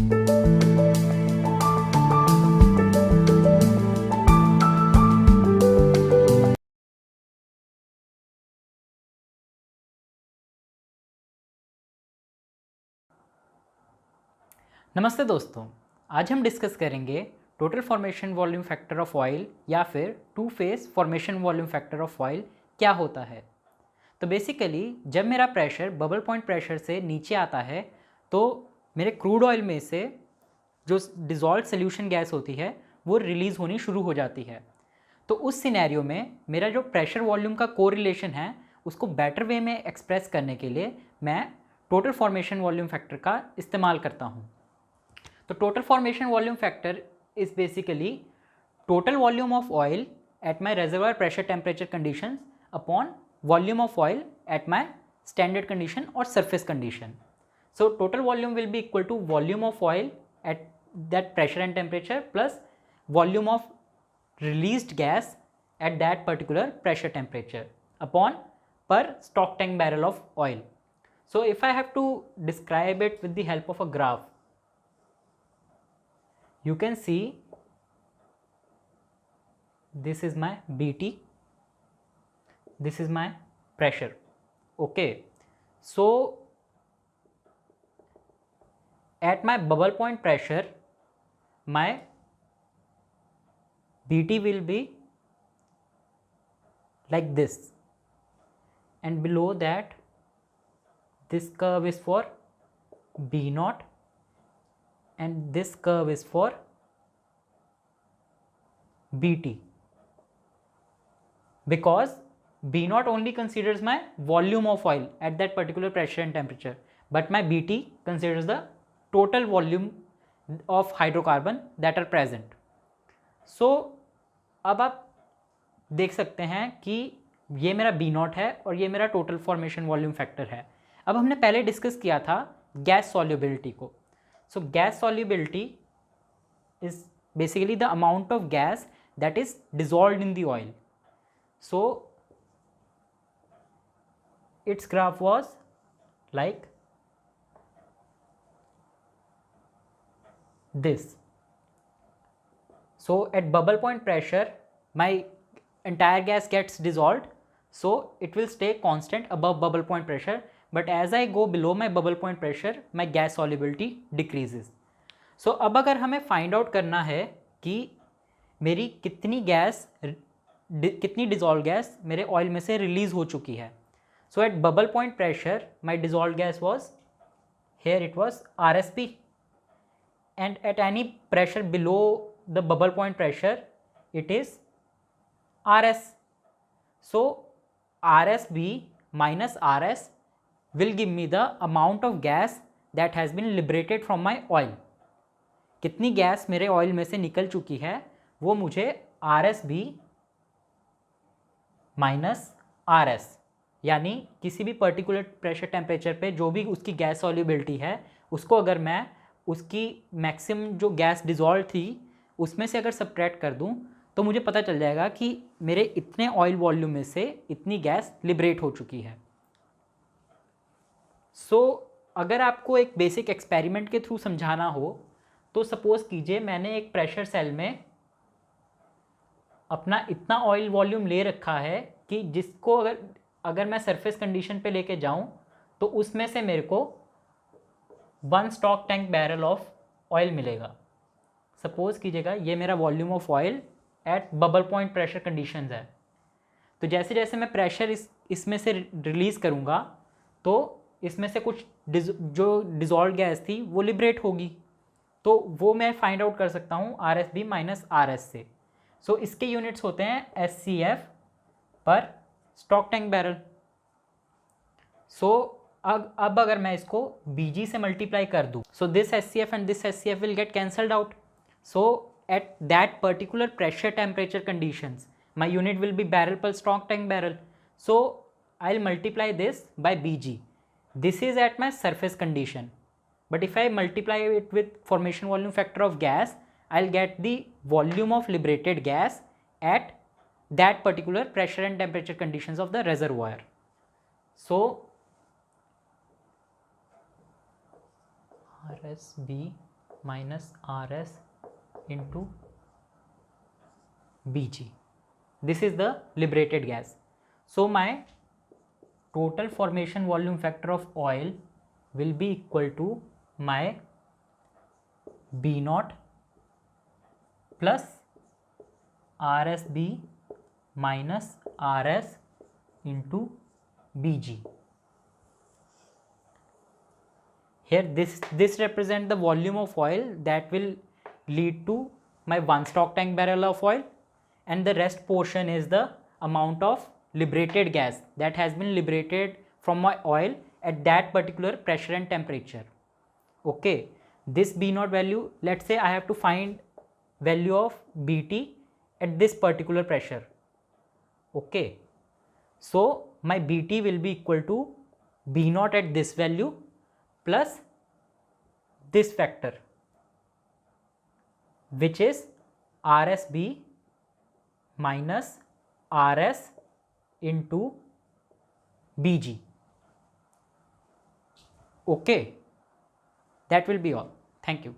नमस्ते दोस्तों, आज हम डिस्कस करेंगे total formation volume factor of oil या फिर two phase formation volume factor of oil क्या होता है। तो बेसिकली जब मेरा प्रेशर बबल पॉइंट प्रेशर से नीचे आता है तो मेरे क्रूड ऑयल में से जो डिज़ोल्व सोल्यूशन गैस होती है वो रिलीज़ होनी शुरू हो जाती है। तो उस सिनेरियो में मेरा जो प्रेशर वॉल्यूम का कोरिलेशन है उसको बेटर वे में एक्सप्रेस करने के लिए मैं टोटल फॉर्मेशन वॉल्यूम फैक्टर का इस्तेमाल करता हूँ। तो total formation volume factor is basically total volume of oil at my reservoir pressure temperature conditions upon volume of oil at my standard condition or surface condition. So total volume will be equal to volume of oil at that pressure and temperature plus volume of released gas at that particular pressure temperature upon per stock tank barrel of oil. So if I have to describe it with the help of a graph, you can see this is my BT, this is my pressure. Okay, so at my bubble point pressure my BT will be like this, and below that this curve is for B naught and this curve is for BT, because B naught only considers my volume of oil at that particular pressure and temperature, but my BT considers the total volume of hydrocarbon that are present. So अब आप देख सकते हैं कि ये मेरा B naught है और ये मेरा टोटल फॉर्मेशन वॉल्यूम फैक्टर है। अब हमने पहले डिस्कस किया था गैस सॉल्युबिलिटी को। सो gas solubility is basically the amount of gas that is dissolved in the oil. So its graph was like this. So at bubble point pressure my entire gas gets dissolved, so it will stay constant above bubble point pressure, but as I go below my bubble point pressure my gas solubility decreases. So अब अगर हमें find out करना है कि मेरी कितनी dissolve gas मेरे oil में से रिलीज़ हो चुकी है। So at bubble point pressure my dissolved gas was here it was RSP, and at any pressure below the bubble point pressure it is RS. So RSB minus RS will give me the amount of gas that has been liberated from my oil. कितनी gas मेरे oil में से निकल चुकी है वो मुझे RSB minus RS, यानी किसी भी पर्टिकुलर प्रेशर टेम्परेचर पे जो भी उसकी गैस सॉल्युबिलिटी है उसको अगर मैं उसकी मैक्सिमम जो गैस डिज़ोल्व थी उसमें से अगर सब्ट्रैक्ट कर दूं तो मुझे पता चल जाएगा कि मेरे इतने ऑयल वॉल्यूम में से इतनी गैस लिबरेट हो चुकी है। सो अगर आपको एक बेसिक एक्सपेरिमेंट के थ्रू समझाना हो तो सपोज़ कीजिए मैंने एक प्रेशर सेल में अपना इतना ऑयल वॉल्यूम ले रखा है कि जिसको अगर मैं सरफेस कंडीशन पे लेके जाऊं तो उसमें से मेरे को 1 stock tank barrel of oil मिलेगा। सपोज़ कीजिएगा ये मेरा volume of oil eight bubble point pressure conditions है। तो जैसे जैसे मैं प्रेशर इसमें से रिलीज़ करूँगा तो इसमें से कुछ जो डिज़ोल्व गैस थी वो लिबरेट होगी, तो वो मैं फाइंड आउट कर सकता हूँ RSB माइनस RS से। सो इसके यूनिट्स होते हैं SCF पर स्टॉक टैंक बैरल। सो अब अगर मैं इसको BG से मल्टीप्लाई कर दूँ so this SCF and this SCF will get cancelled out. So at that particular pressure temperature conditions my unit will be barrel per stock tank barrel. So I will multiply this by BG. This is at my surface condition, but if I multiply it with formation volume factor of gas, I'll get the volume of liberated gas at that particular pressure and temperature conditions of the reservoir. So RSB minus RS into Bg. This is the liberated gas. So my total formation volume factor of oil will be equal to my B naught plus RSB minus RS into Bg. Here this represents the volume of oil that will lead to my 1 stock tank barrel of oil, and the rest portion is the amount of liberated gas that has been liberated from my oil at that particular pressure and temperature. Okay, this B naught value, let's say I have to find value of Bt at this particular pressure. Okay, so my Bt will be equal to B naught at this value plus this factor, which is RSB minus RS into Bg. Okay, that will be all. Thank you.